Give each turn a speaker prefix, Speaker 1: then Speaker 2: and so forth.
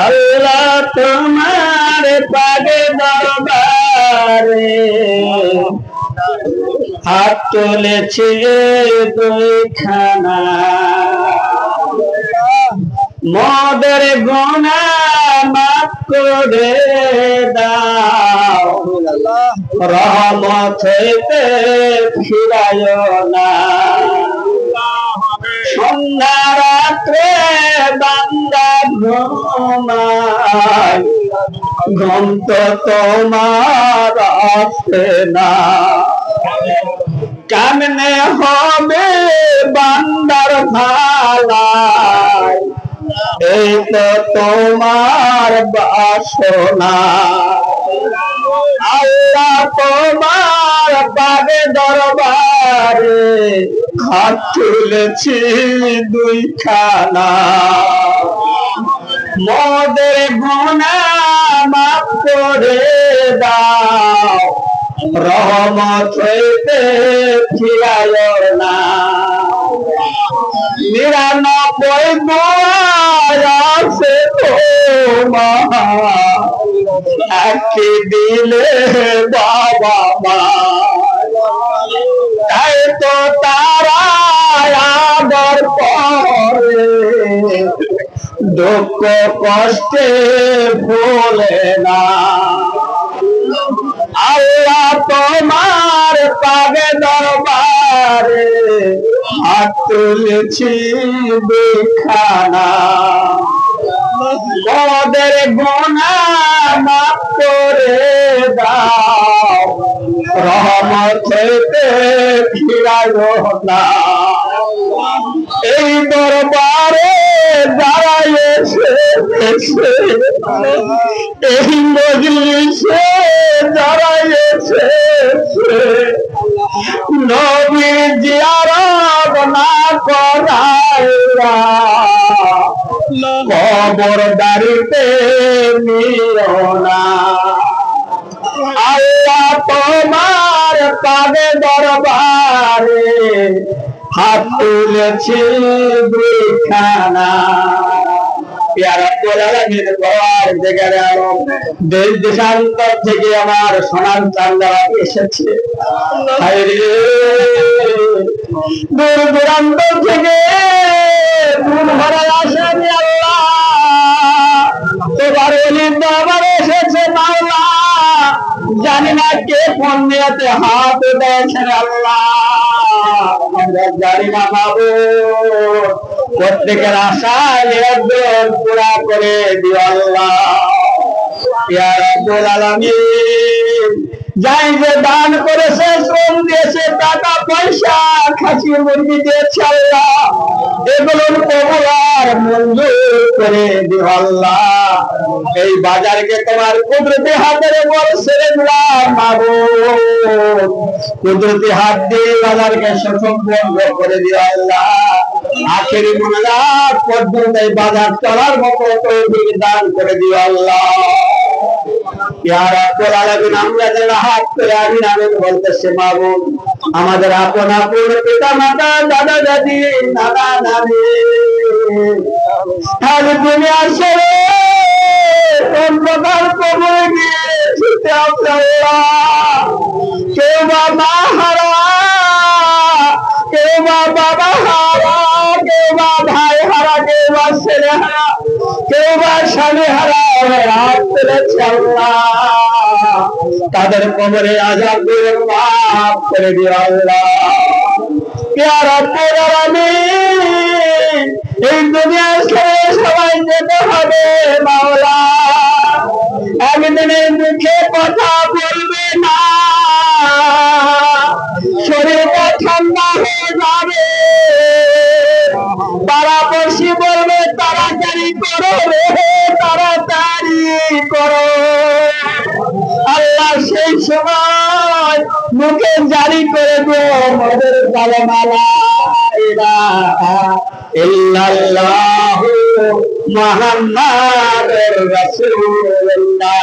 Speaker 1: আল্লাহ তোমার পাগে দরবারে হাত তুলেছে দুইখানা, মদের গুনাহ মাফ করে দাও, রহমত হইতে ফিরায়ও না। সন্ধ্যা রাত্রে বান্দা ঘুমায়, ঘুম তো তোমার আসে না। কেমনে হবে বান্দার ভালাই, এই তো তোমার বাসনা। আল্লাহ তোমার পাগে দরবারে হাত তুলেছি দুইখানা, মদের গুনাহ মাফ করে দাও, রহমত হইতে ফিরায়ও না। 99 দোয়া আছে তোমার, একটি দিলে বাবা মা, তাই তো তারা আদর করে, দুঃখ কষ্টে ভোলে না। আল্লাহ তোমার পাগে দরবারে হাত তুলেছি দুইখানা, মদের গুনাহ মাফ করে দাও, রহমত হইতে ফিরায়ও না। এই দরবারে যারা এসেছে, এই মজলিসে যারা এসেছে, নবী জিয়ারত না করাইয়া কবরদারিতে নিও না। আল্লাহ তোমার পাগে দরবারে হাত তুলেছি দুইখানা। দেশ দেশান্তর থেকে আমার সোনার চান্দারা এসেছে, দূর দূরান্ত থেকে দূর ভরা আসেন আল্লাহ, তোমার দরবারে এসেছে মাওলা। জানি না কে ফোন নিয়েতে হাত উঠেছেন আল্লাহ, আমরা জানি না বাবু। প্রত্যেকের আশা নিরন্তর পুরা করে দিও আল্লাহ। ইয়া রাব্বুল আলামিন, যাই যে দান করেছে, শ্রম দিয়েছে, টাকা পয়সা, খাসি মুরগি দিয়েছে আল্লাহ, এগুলোর কবুল আর মঞ্জুর করে দিও আল্লাহ। এই বাজারকে তোমার কুদরতি হাতের উপর ছেড়ে দিলাম মাবুদ, কুদরতি হাত দিয়ে বাজারকে সুসম্পন্ন করে দিও আল্লাহ। আখেরি মোনাজাত পর্যন্ত এই বাজার চলার মতো তৌফিক দান করে দিও আল্লাহ। ইয়া রাব্বুল আলামিন, আমরা যারা হাত করে আমিন আমিন বলতেছি মাবুদ, আমাদের আপন আপন পিতা মাতা, দাদা দাদি, নানা নানি, আর দুনিয়া ছেড়ে অন্ধকার কবরে গিয়েছে আল্লাহ। কেউ বা মা হারা, কেউ বা বাবা হারা, কেউ বা ভাই হারা, কেউ বা ছেলে হারা, কেউ বা স্বামী হারা হাত তুলেছে আল্লাহ। তাদের কবরে আযাব দিয়ে মাফ করে দিও আল্লাহ। ইয়া রাব্বুল আলামিন, এই দুনিয়া ছেড়ে সবাই যেতে হবে মাওলা। একদিনের মুখে কথা বলবে না, শরীরটা ঠান্ডা হয়ে যাবে, পাড়াপড়শি বলবে তাড়াতাড়ি করো রে, তাড়াতাড়ি করো। আল্লাহ সেই সময় মুখে জারি করে দিও মদের কালেমা লা ইলাহা ইল্লাল্লাহু মুহাম্মাদুর রাসূলুল্লাহ।